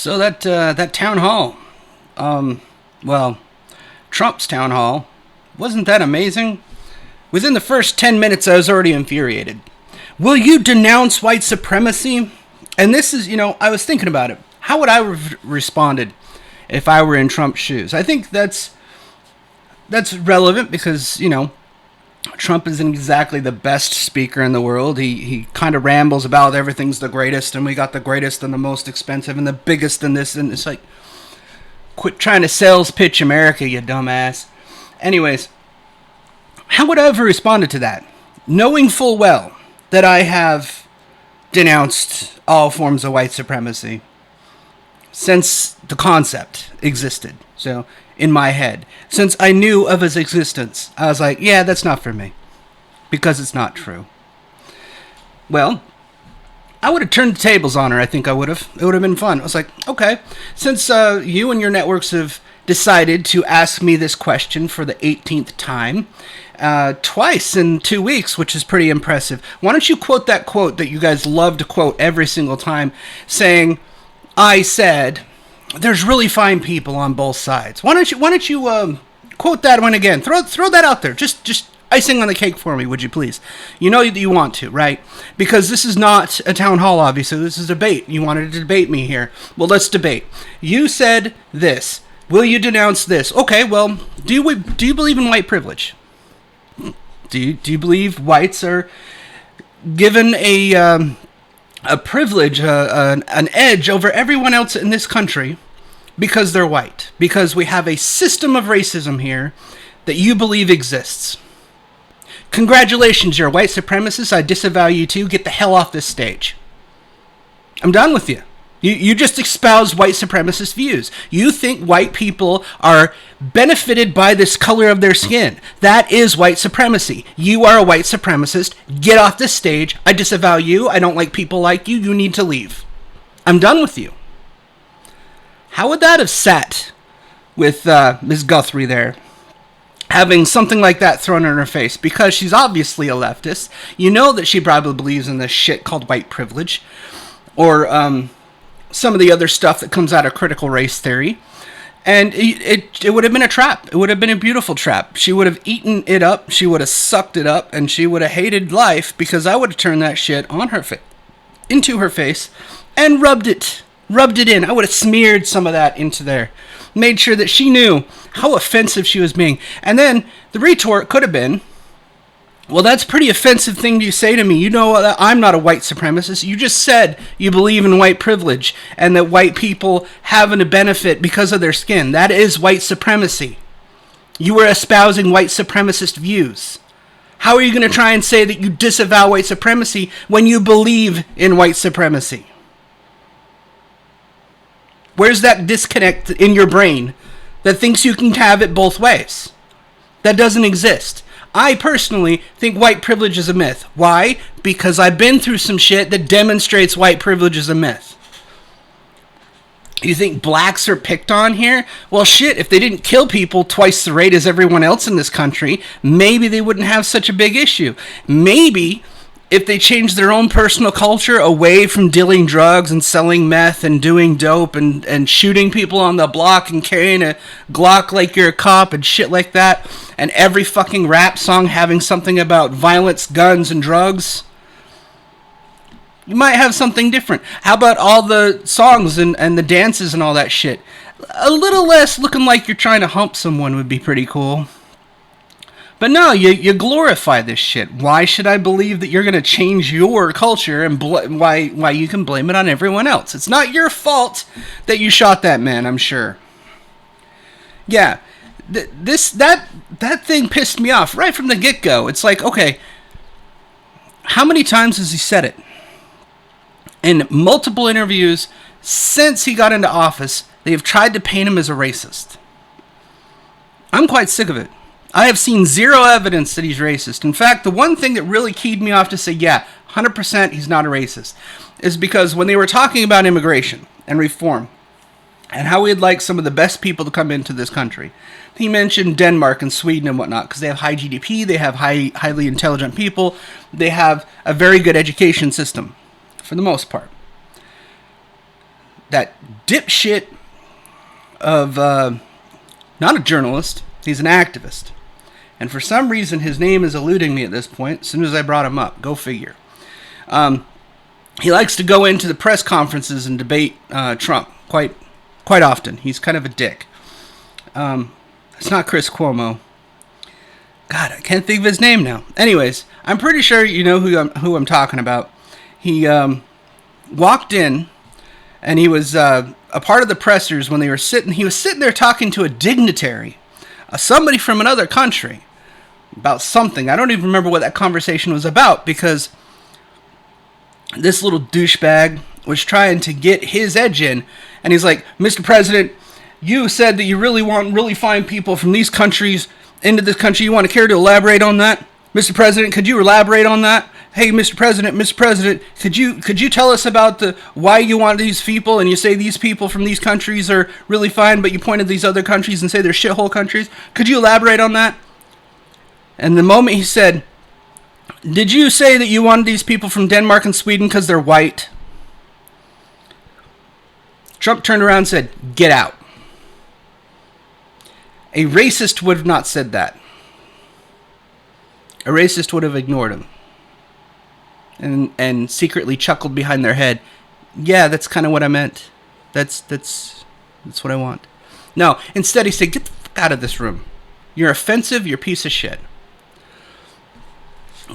So that town hall, well, Trump's town hall, wasn't that amazing? Within the first 10 minutes, I was already infuriated. Will you denounce white supremacy? And this is, I was thinking about it. How would I have responded if I were in Trump's shoes? I think that's relevant because, Trump isn't exactly the best speaker in the world. He kind of rambles about everything's the greatest, and we got the greatest and the most expensive and the biggest and this, and it's like, quit trying to sales pitch America, you dumbass. Anyways, how would I have responded to that? Knowing full well that I have denounced all forms of white supremacy since the concept existed. So, in my head, since I knew of its existence, I was like, yeah, that's not for me. Because it's not true. Well, I would have turned the tables on her, I think I would have. It would have been fun. I was like, okay, since you and your networks have decided to ask me this question for the 18th time, twice in 2 weeks, which is pretty impressive. Why don't you quote that quote that you guys love to quote every single time, saying, I said, there's really fine people on both sides. Why don't you quote that one again? Throw that out there. Just icing on the cake for me, would you please? You know that you want to, right? Because this is not a town hall, obviously. This is a debate. You wanted to debate me here. Well, let's debate. You said this. Will you denounce this? Okay, well, do you believe in white privilege? Do you believe whites are given a privilege, an edge over everyone else in this country because they're white? Because we have a system of racism here that you believe exists. Congratulations, you're a white supremacist. I disavow you too. Get the hell off this stage. I'm done with you. You just espouse white supremacist views. You think white people are benefited by this color of their skin. That is white supremacy. You are a white supremacist. Get off this stage. I disavow you. I don't like people like you. You need to leave. I'm done with you. How would that have sat with Ms. Guthrie there? Having something like that thrown in her face, because she's obviously a leftist. You know that she probably believes in this shit called white privilege. Or, some of the other stuff that comes out of critical race theory. And it would have been a trap. It would have been a beautiful trap. She would have eaten it up. She would have sucked it up. And she would have hated life because I would have turned that shit on her into her face and rubbed it in. I would have smeared some of that into there. Made sure that she knew how offensive she was being. And then the retort could have been, well, that's a pretty offensive thing to say to me. You know that I'm not a white supremacist. You just said you believe in white privilege and that white people having a benefit because of their skin. That is white supremacy. You were espousing white supremacist views. How are you going to try and say that you disavow white supremacy when you believe in white supremacy? Where's that disconnect in your brain that thinks you can have it both ways? That doesn't exist. I personally think white privilege is a myth. Why? Because I've been through some shit that demonstrates white privilege is a myth. You think blacks are picked on here? Well, shit, if they didn't kill people twice the rate as everyone else in this country, maybe they wouldn't have such a big issue. Maybe if they changed their own personal culture away from dealing drugs and selling meth and doing dope and shooting people on the block and carrying a Glock like you're a cop and shit like that, and every fucking rap song having something about violence, guns, and drugs, you might have something different. How about all the songs and the dances and all that shit? A little less looking like you're trying to hump someone would be pretty cool. But no, you glorify this shit. Why should I believe that you're going to change your culture and why you can blame it on everyone else? It's not your fault that you shot that man, I'm sure. Yeah, that thing pissed me off right from the get-go. It's like, okay, how many times has he said it? In multiple interviews since he got into office, they have tried to paint him as a racist. I'm quite sick of it. I have seen zero evidence that he's racist. In fact, the one thing that really keyed me off to say, yeah, 100% he's not a racist, is because when they were talking about immigration and reform and how we'd like some of the best people to come into this country, he mentioned Denmark and Sweden and whatnot because they have high GDP, they have highly intelligent people, they have a very good education system for the most part. that dipshit of not a journalist, he's an activist. And for some reason, his name is eluding me at this point, as soon as I brought him up. Go figure. He likes to go into the press conferences and debate Trump quite often. He's kind of a dick. It's not Chris Cuomo. God, I can't think of his name now. Anyways, I'm pretty sure you know who I'm talking about. He walked in, and he was a part of the pressers when they were sitting. He was sitting there talking to a dignitary, somebody from another country, about something. I don't even remember what that conversation was about, because this little douchebag was trying to get his edge in, and he's like, Mr. President, you said that you really want really fine people from these countries into this country. You want to care to elaborate on that? Mr. President, could you elaborate on that? Hey, Mr. President, could you tell us about why you want these people, and you say these people from these countries are really fine, but you point at these other countries and say they're shithole countries? Could you elaborate on that? And the moment he said, did you say that you wanted these people from Denmark and Sweden because they're white? Trump turned around and said, get out. A racist would have not said that. A racist would have ignored him. And secretly chuckled behind their head. Yeah, that's kind of what I meant. That's what I want. No, instead he said, get the fuck out of this room. You're offensive, you're a piece of shit.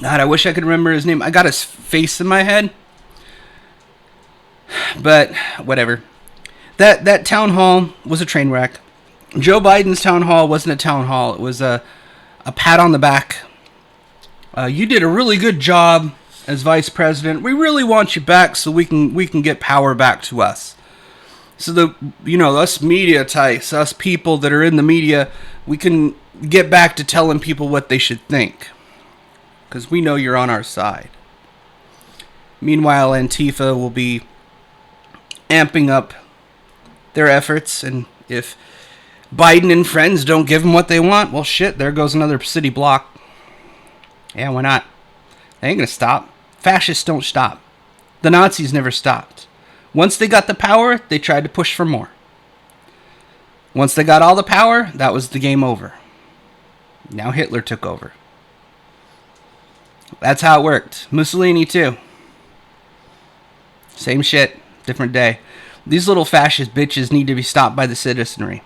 God, I wish I could remember his name. I got his face in my head. But, whatever. That town hall was a train wreck. Joe Biden's town hall wasn't a town hall. It was a pat on the back. You did a really good job as vice president. We really want you back so we can get power back to us. So us media types, us people that are in the media, we can get back to telling people what they should think. Because we know you're on our side. Meanwhile, Antifa will be amping up their efforts, and if Biden and friends don't give them what they want, well, shit, there goes another city block. Yeah, why not? They ain't gonna stop. Fascists don't stop. The Nazis never stopped. Once they got the power, they tried to push for more. Once they got all the power, that was the game over. Now Hitler took over. That's how it worked. Mussolini, too. Same shit, different day. These little fascist bitches need to be stopped by the citizenry.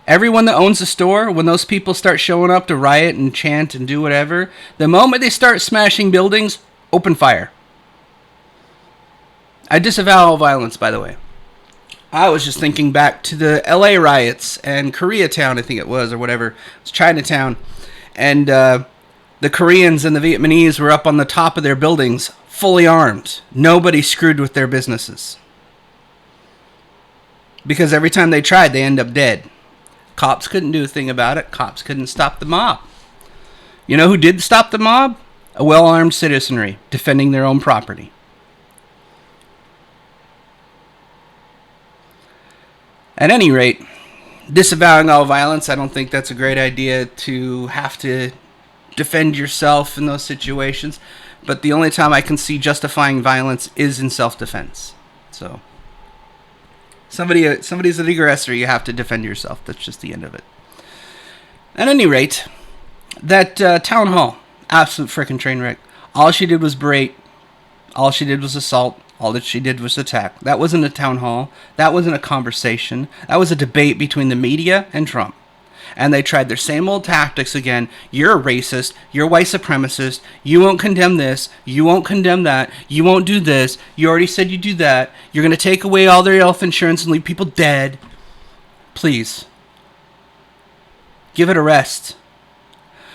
Everyone that owns a store, when those people start showing up to riot and chant and do whatever, the moment they start smashing buildings, open fire. I disavow all violence, by the way. I was just thinking back to the LA riots and Koreatown, I think it was, or whatever. It was Chinatown. And the Koreans and the Vietnamese were up on the top of their buildings, fully armed. Nobody screwed with their businesses. Because every time they tried, they end up dead. Cops couldn't do a thing about it. Cops couldn't stop the mob. You know who did stop the mob? A well-armed citizenry, defending their own property. At any rate, disavowing all violence, I don't think that's a great idea to have to defend yourself in those situations. But the only time I can see justifying violence is in self-defense. So, somebody's an aggressor, you have to defend yourself. That's just the end of it. At any rate, that town hall, absolute freaking train wreck. All she did was berate. All she did was assault. All that she did was attack. That wasn't a town hall. That wasn't a conversation. That was a debate between the media and Trump. And they tried their same old tactics again. You're a racist. You're a white supremacist. You won't condemn this. You won't condemn that. You won't do this. You already said you do that. You're going to take away all their health insurance and leave people dead. Please. Give it a rest.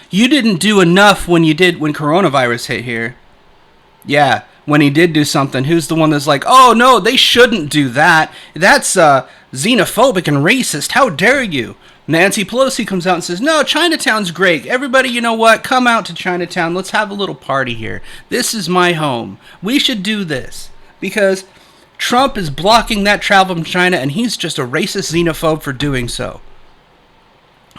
You didn't do enough when coronavirus hit here. Yeah, when he did do something, who's the one that's like, oh no, they shouldn't do that. That's xenophobic and racist. How dare you? Nancy Pelosi comes out and says, no, Chinatown's great. Everybody, you know what? Come out to Chinatown. Let's have a little party here. This is my home. We should do this. Because Trump is blocking that travel from China, and he's just a racist xenophobe for doing so.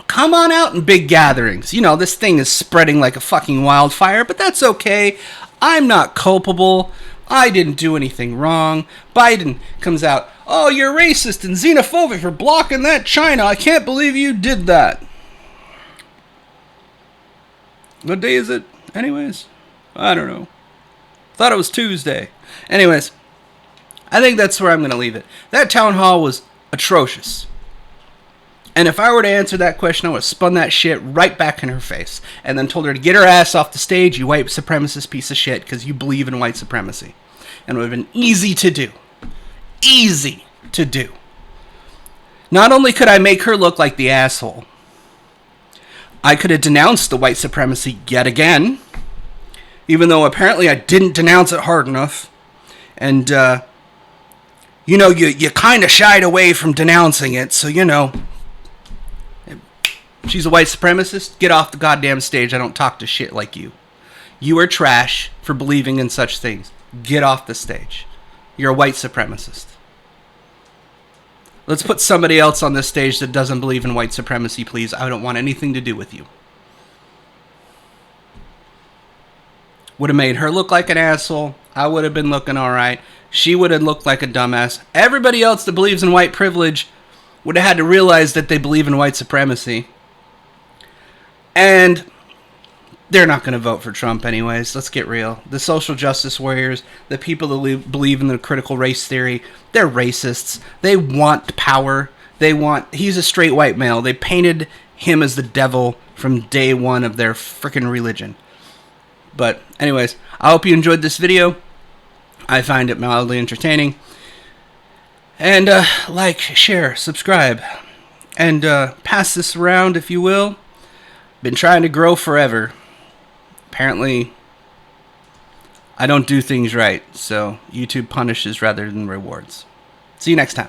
Come on out in big gatherings. You know, this thing is spreading like a fucking wildfire, but that's okay. I'm not culpable. I didn't do anything wrong. Biden comes out. Oh, you're racist and xenophobic for blocking that China. I can't believe you did that. What day is it? Anyways, I don't know. Thought it was Tuesday. Anyways, I think that's where I'm going to leave it. That town hall was atrocious. And if I were to answer that question, I would have spun that shit right back in her face and then told her to get her ass off the stage, you white supremacist piece of shit, because you believe in white supremacy. And it would have been easy to do. Easy to do. Not only could I make her look like the asshole, I could have denounced the white supremacy yet again, even though apparently I didn't denounce it hard enough. And, you kind of shied away from denouncing it, so, she's a white supremacist. Get off the goddamn stage. I don't talk to shit like you. You are trash for believing in such things. Get off the stage. You're a white supremacist. Let's put somebody else on this stage that doesn't believe in white supremacy, please. I don't want anything to do with you. Would have made her look like an asshole. I would have been looking alright. She would have looked like a dumbass. Everybody else that believes in white privilege would have had to realize that they believe in white supremacy. And they're not going to vote for Trump anyways. Let's get real. The social justice warriors, the people that believe in the critical race theory, they're racists. They want power. He's a straight white male. They painted him as the devil from day one of their freaking religion. But anyways, I hope you enjoyed this video. I find it mildly entertaining. And like, share, subscribe, and pass this around if you will. Been trying to grow forever. Apparently, I don't do things right, so YouTube punishes rather than rewards. See you next time.